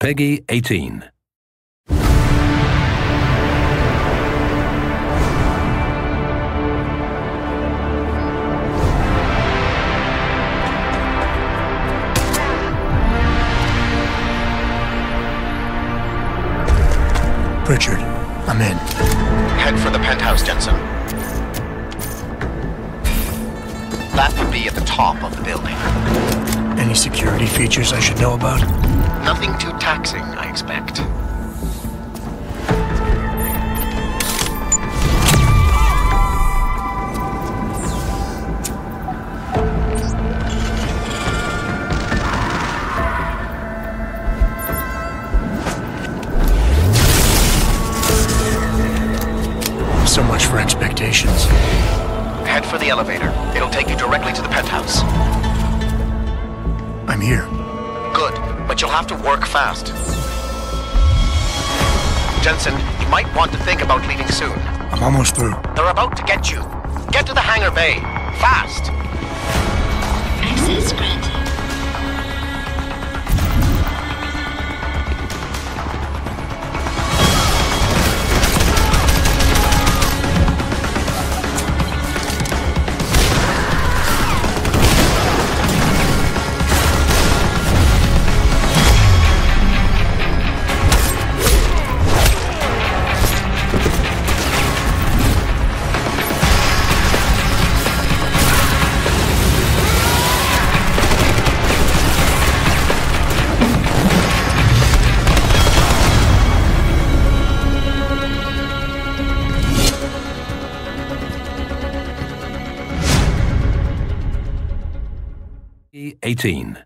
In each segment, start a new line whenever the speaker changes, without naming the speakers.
Peggy 18.
Richard, I'm in.
Head for the penthouse, Jensen. That would be at the top of the building.
Any security features I should know about?
Nothing too taxing, I expect.
So much for expectations.
Head for the elevator. It'll take you directly to the penthouse.
I'm here.
Good, but you'll have to work fast. Jensen, you might want to think about leaving soon.
I'm almost through.
They're about to get you. Get to the hangar bay. Fast!
Access granted.
Peggy 18.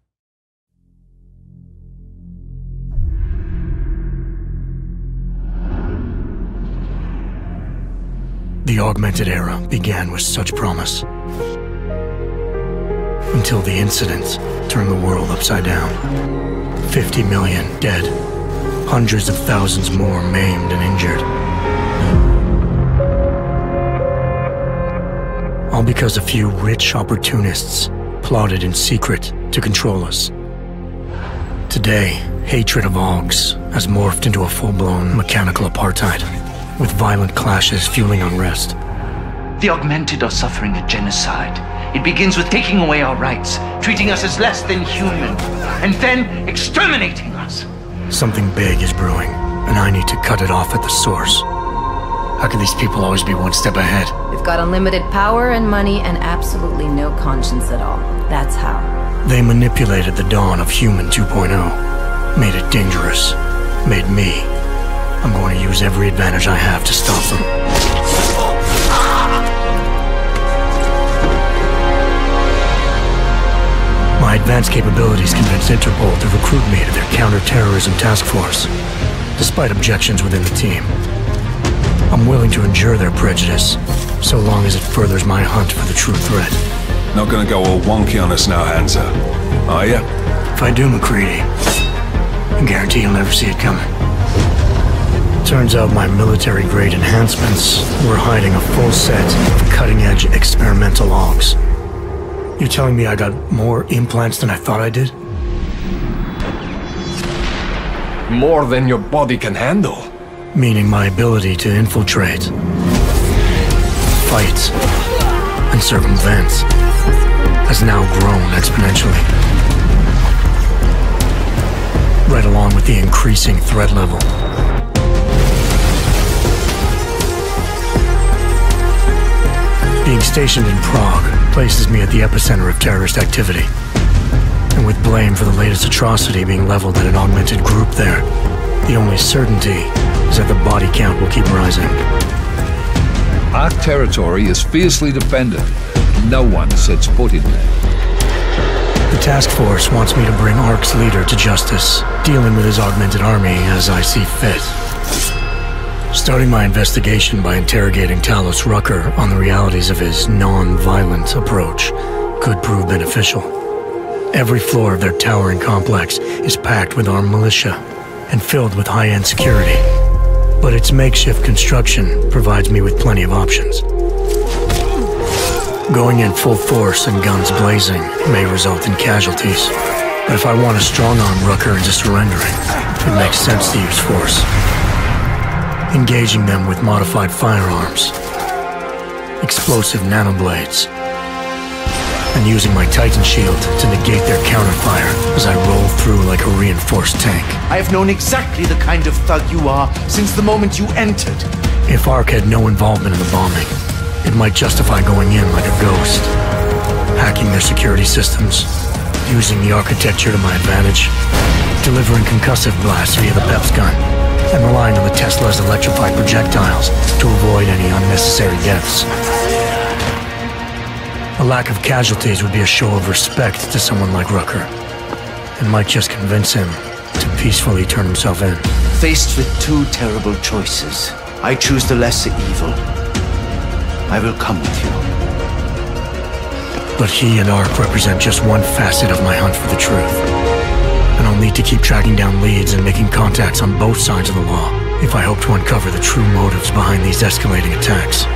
The augmented era began with such promise. Until the incident turned the world upside down. 50 million dead. Hundreds of thousands more maimed and injured. All because a few rich opportunists plotted in secret to control us. Today, hatred of Augs has morphed into a full-blown mechanical apartheid, with violent clashes fueling unrest.
The augmented are suffering a genocide. It begins with taking away our rights, treating us as less than human, and then exterminating us.
Something big is brewing, and I need to cut it off at the source. How can these people always be one step ahead?
They've got unlimited power and money and absolutely no conscience at all. That's how.
They manipulated the dawn of Human 2.0, made it dangerous, made me. I'm going to use every advantage I have to stop them. My advanced capabilities convinced Interpol to recruit me to their counter-terrorism task force, despite objections within the team. I'm willing to endure their prejudice, so long as it furthers my hunt for the true threat.
Not gonna go all wonky on us now, Hansa, are ya?
If I do, McCready, I guarantee you'll never see it coming. Turns out my military-grade enhancements were hiding a full set of cutting-edge experimental logs. You're telling me I got more implants than I thought I did?
More than your body can handle.
Meaning my ability to infiltrate, fight, and circumvent has now grown exponentially. Right along with the increasing threat level. Being stationed in Prague places me at the epicenter of terrorist activity. And with blame for the latest atrocity being leveled at an augmented group there, the only certainty is that the body count will keep rising.
Our territory is fiercely defended. No one sets foot in there.
The task force wants me to bring ARC's leader to justice, dealing with his augmented army as I see fit. Starting my investigation by interrogating Talos Rucker on the realities of his non-violent approach could prove beneficial. Every floor of their towering complex is packed with armed militia and filled with high-end security. But its makeshift construction provides me with plenty of options. Going in full force and guns blazing may result in casualties. But if I want to strong-arm Rucker into surrendering, it makes sense to use force. Engaging them with modified firearms, explosive nanoblades, and using my Titan shield to negate their counterfire as I roll through like a reinforced tank.
I have known exactly the kind of thug you are since the moment you entered.
If Ark had no involvement in the bombing, it might justify going in like a ghost, hacking their security systems, using the architecture to my advantage, delivering concussive blasts via the PEPS gun, and relying on the Tesla's electrified projectiles to avoid any unnecessary deaths. A lack of casualties would be a show of respect to someone like Rucker, and might just convince him to peacefully turn himself in.
Faced with two terrible choices, I choose the lesser evil. I will come with you.
But he and Ark represent just one facet of my hunt for the truth. And I'll need to keep tracking down leads and making contacts on both sides of the law if I hope to uncover the true motives behind these escalating attacks.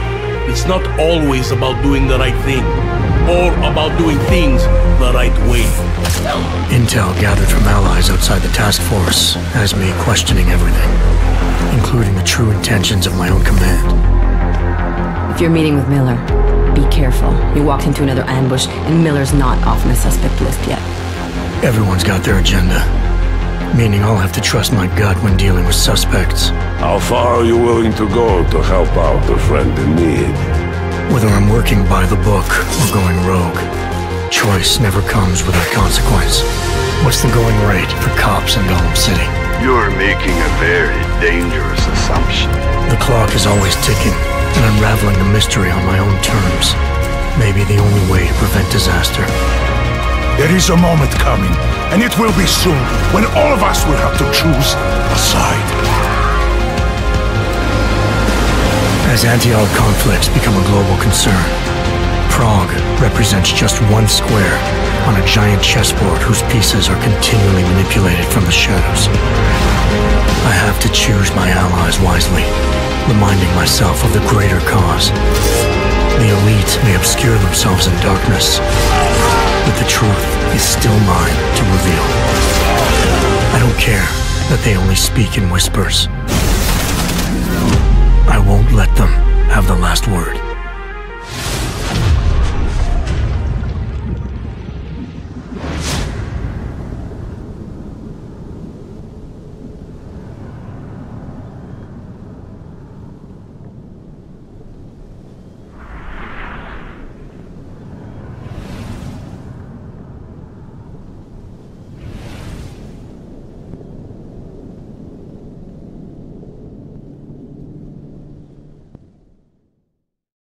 It's not always about doing the right thing, or about doing things the right way.
Intel gathered from allies outside the task force has me questioning everything, including the true intentions of my own command.
If you're meeting with Miller, be careful. You walked into another ambush, and Miller's not off my suspect list yet.
Everyone's got their agenda, meaning I'll have to trust my gut when dealing with suspects.
How far are you willing to go to help out a friend in need?
Whether I'm working by the book or going rogue, choice never comes without consequence. What's the going rate for cops in Gotham City?
You're making a very dangerous assumption.
The clock is always ticking, and unraveling the mystery on my own terms may be the only way to prevent disaster.
There is a moment coming, and it will be soon, when all of us will have to choose a side.
As anti-Ark conflicts become a global concern, Prague represents just one square on a giant chessboard whose pieces are continually manipulated from the shadows. I have to choose my allies wisely, reminding myself of the greater cause. The elite may obscure themselves in darkness, but the truth is still mine to reveal. I don't care that they only speak in whispers. I won't let them have the last word.